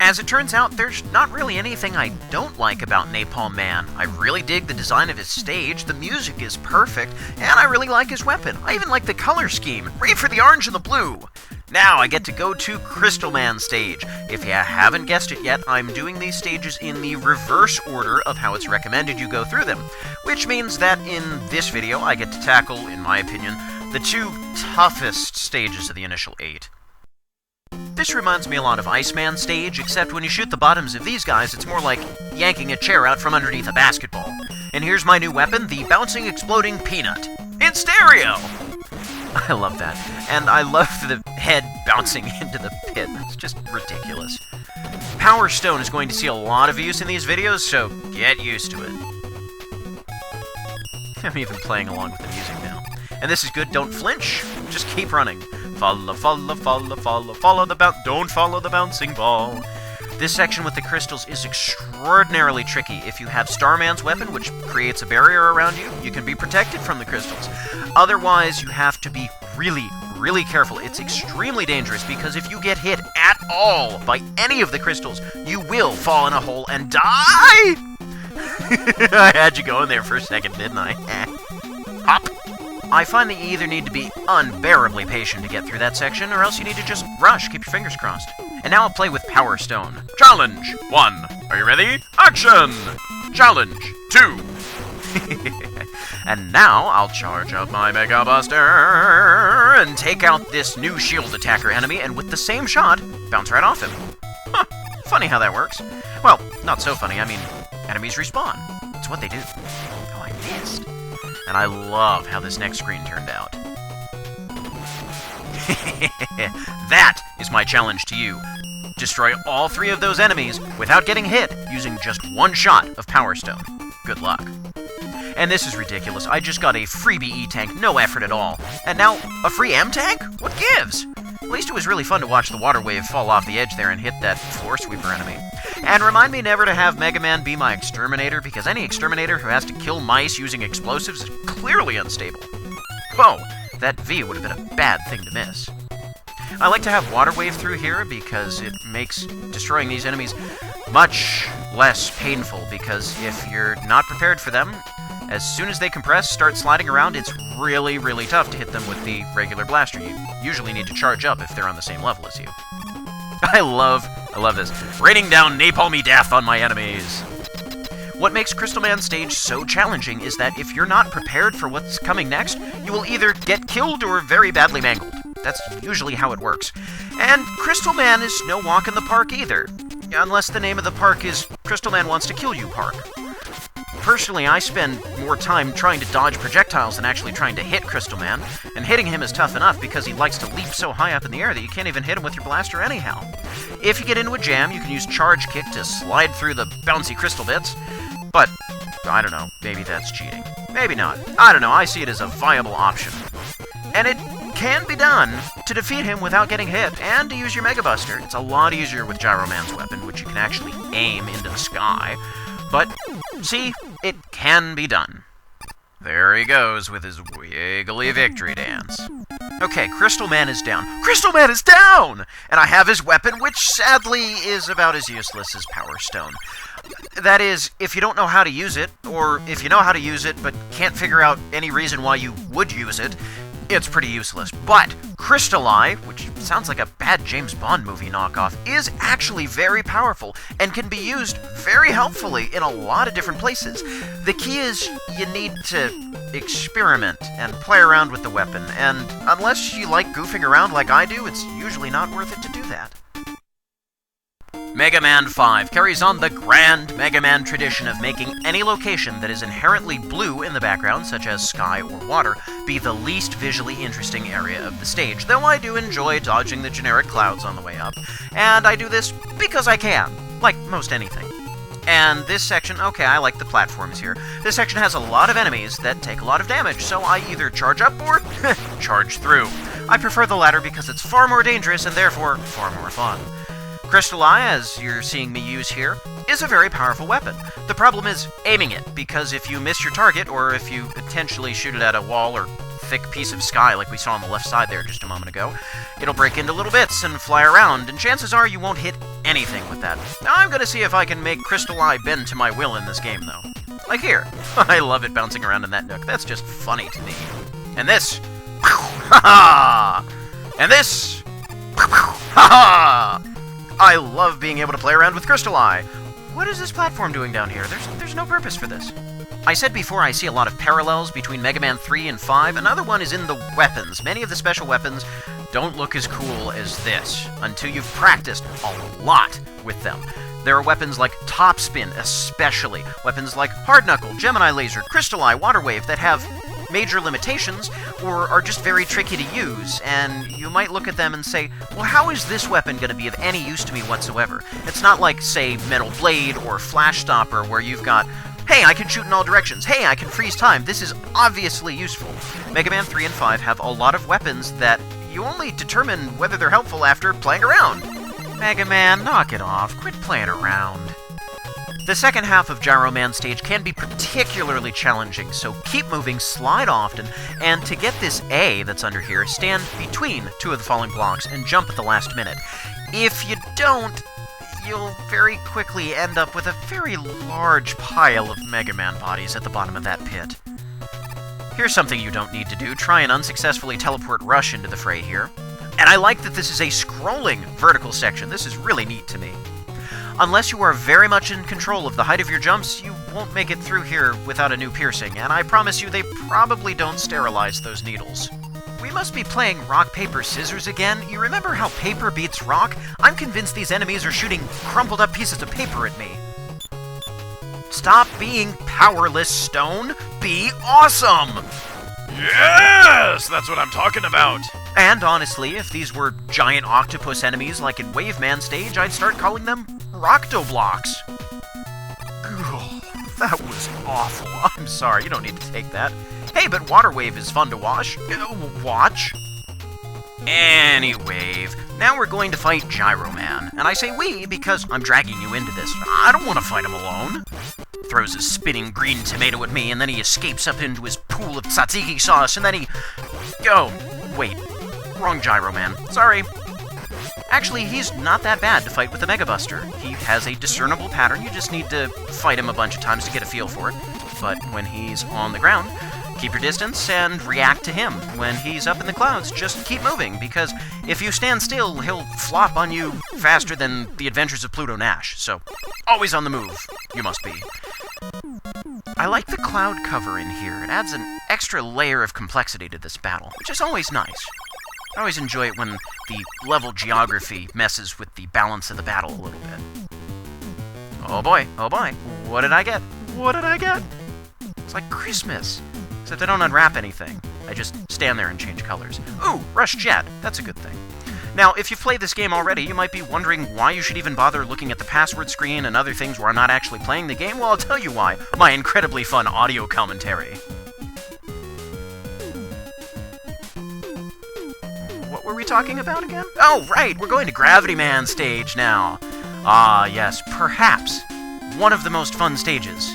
As it turns out, there's not really anything I don't like about Napalm Man. I really dig the design of his stage, the music is perfect, and I really like his weapon. I even like the color scheme, ready for the orange and the blue. Now I get to go to Crystal Man stage. If you haven't guessed it yet, I'm doing these stages in the reverse order of how it's recommended you go through them, which means that in this video I get to tackle, in my opinion, the two toughest stages of the initial 8. This reminds me a lot of Iceman stage, except when you shoot the bottoms of these guys, it's more like yanking a chair out from underneath a basketball. And here's my new weapon, the Bouncing Exploding Peanut. In stereo! I love that. And I love the head bouncing into the pit. It's just ridiculous. Power Stone is going to see a lot of use in these videos, so get used to it. I'm even playing along with the music now. And this is good, don't flinch, just keep running. Follow the bounce. Don't follow the bouncing ball. This section with the crystals is extraordinarily tricky. If you have Starman's weapon, which creates a barrier around you, you can be protected from the crystals. Otherwise, you have to be really careful. It's extremely dangerous because if you get hit at all by any of the crystals, you will fall in a hole and die! I had you going there for a second, didn't I? Hop! I find that you either need to be unbearably patient to get through that section, or else you need to just rush, keep your fingers crossed. And now I'll play with Power Stone. Challenge 1. Are you ready? Action! Challenge 2. And now I'll charge up my Mega Buster and take out this new shield attacker enemy, and with the same shot, bounce right off him. Huh, funny how that works. Well, not so funny, I mean, enemies respawn. It's what they do. Oh, I missed. And I love how this next screen turned out. That is my challenge to you. Destroy all 3 of those enemies without getting hit using just one shot of Power Stone. Good luck. And this is ridiculous. I just got a freebie E-Tank, no effort at all. And now, a free M-Tank? What gives? At least it was really fun to watch the water wave fall off the edge there and hit that floor sweeper enemy. And remind me never to have Mega Man be my exterminator, because any exterminator who has to kill mice using explosives is clearly unstable. Whoa, that V would have been a bad thing to miss. I like to have water wave through here because it makes destroying these enemies much less painful, because if you're not prepared for them, as soon as they compress, start sliding around, it's really tough to hit them with the regular blaster. You usually need to charge up if they're on the same level as you. I love this. Raining down napalmy death on my enemies. What makes Crystal Man stage so challenging is that if you're not prepared for what's coming next, you will either get killed or very badly mangled. That's usually how it works. And Crystal Man is no walk in the park either. Unless the name of the park is Crystal Man Wants to Kill You Park. Personally, I spend more time trying to dodge projectiles than actually trying to hit Crystal Man, and hitting him is tough enough because he likes to leap so high up in the air that you can't even hit him with your blaster anyhow. If you get into a jam, you can use Charge Kick to slide through the bouncy crystal bits, but, I don't know, maybe that's cheating. Maybe not. I don't know, I see it as a viable option. And it can be done to defeat him without getting hit, and to use your Mega Buster. It's a lot easier with Gyro Man's weapon, which you can actually aim into the sky. But, see, it can be done. There he goes with his wiggly victory dance. Okay, Crystal Man is down. Crystal Man is down! And I have his weapon, which sadly is about as useless as Power Stone. That is, if you don't know how to use it, or if you know how to use it but can't figure out any reason why you would use it, it's pretty useless. But Crystal Eye, which sounds like a bad James Bond movie knockoff, is actually very powerful and can be used very helpfully in a lot of different places. The key is you need to experiment and play around with the weapon, and unless you like goofing around like I do, it's usually not worth it to do that. Mega Man 5 carries on the grand Mega Man tradition of making any location that is inherently blue in the background, such as sky or water, be the least visually interesting area of the stage, though I do enjoy dodging the generic clouds on the way up, and I do this because I can, like most anything. And this section, okay, I like the platforms here. This section has a lot of enemies that take a lot of damage, so I either charge up or charge through. I prefer the latter because it's far more dangerous and therefore far more fun. Crystal Eye, as you're seeing me use here, is a very powerful weapon. The problem is aiming it, because if you miss your target, or if you potentially shoot it at a wall or thick piece of sky like we saw on the left side there just a moment ago. It'll break into little bits and fly around, and chances are you won't hit anything with that. Now I'm gonna see if I can make Crystal Eye bend to my will in this game, though. Like here. I love it bouncing around in that nook. That's just funny to me. And this. Ha-ha! And this. Ha-ha! I love being able to play around with Crystal Eye. What is this platform doing down here? There's no purpose for this. I said before I see a lot of parallels between Mega Man 3 and 5. Another one is in the weapons. Many of the special weapons don't look as cool as this until you've practiced a lot with them. There are weapons like Top Spin, especially. Weapons like Hard Knuckle, Gemini Laser, Crystal Eye, Water Wave that have major limitations or are just very tricky to use, and you might look at them and say, well, how is this weapon going to be of any use to me whatsoever? It's not like, say, Metal Blade or Flash Stopper where you've got, hey, I can shoot in all directions, hey, I can freeze time, this is obviously useful. Mega Man 3 and 5 have a lot of weapons that you only determine whether they're helpful after playing around. Mega Man, knock it off, quit playing around. The second half of Gyro Man stage can be particularly challenging, so keep moving, slide often, and to get this A that's under here, stand between two of the falling blocks and jump at the last minute. If you don't, you'll very quickly end up with a very large pile of Mega Man bodies at the bottom of that pit. Here's something you don't need to do. Try and unsuccessfully teleport Rush into the fray here. And I like that this is a scrolling vertical section. This is really neat to me. Unless you are very much in control of the height of your jumps, you won't make it through here without a new piercing, and I promise you they probably don't sterilize those needles. We must be playing rock, paper, scissors again. You remember how paper beats rock? I'm convinced these enemies are shooting crumpled up pieces of paper at me. Stop being powerless, Stone. Be awesome! Yes! That's what I'm talking about! And honestly, if these were giant octopus enemies like in Wave Man stage, I'd start calling them Roctoblocks. Ugh, that was awful. I'm sorry, you don't need to take that. Hey, but Water Wave is fun to watch. Anyway, now we're going to fight Gyro Man. And I say we because I'm dragging you into this. I don't want to fight him alone. Throws a spinning green tomato at me, and then he escapes up into his pool of tzatziki sauce, and then he... Oh, wait. Wrong Gyro Man. Sorry. Actually, he's not that bad to fight with the Mega Buster. He has a discernible pattern. You just need to fight him a bunch of times to get a feel for it. But when he's on the ground, keep your distance and react to him. When he's up in the clouds, just keep moving, because if you stand still, he'll flop on you faster than the Adventures of Pluto Nash. So, always on the move. You must be. I like the cloud cover in here. It adds an extra layer of complexity to this battle, which is always nice. I always enjoy it when the level geography messes with the balance of the battle a little bit. Oh boy, what did I get? What did I get? It's like Christmas, except I don't unwrap anything. I just stand there and change colors. Ooh, Rush Jet, that's a good thing. Now, if you've played this game already, you might be wondering why you should even bother looking at the password screen and other things where I'm not actually playing the game. Well, I'll tell you why. My incredibly fun audio commentary. What were we talking about again? Oh, right, we're going to Gravity Man stage now. Ah, yes, perhaps one of the most fun stages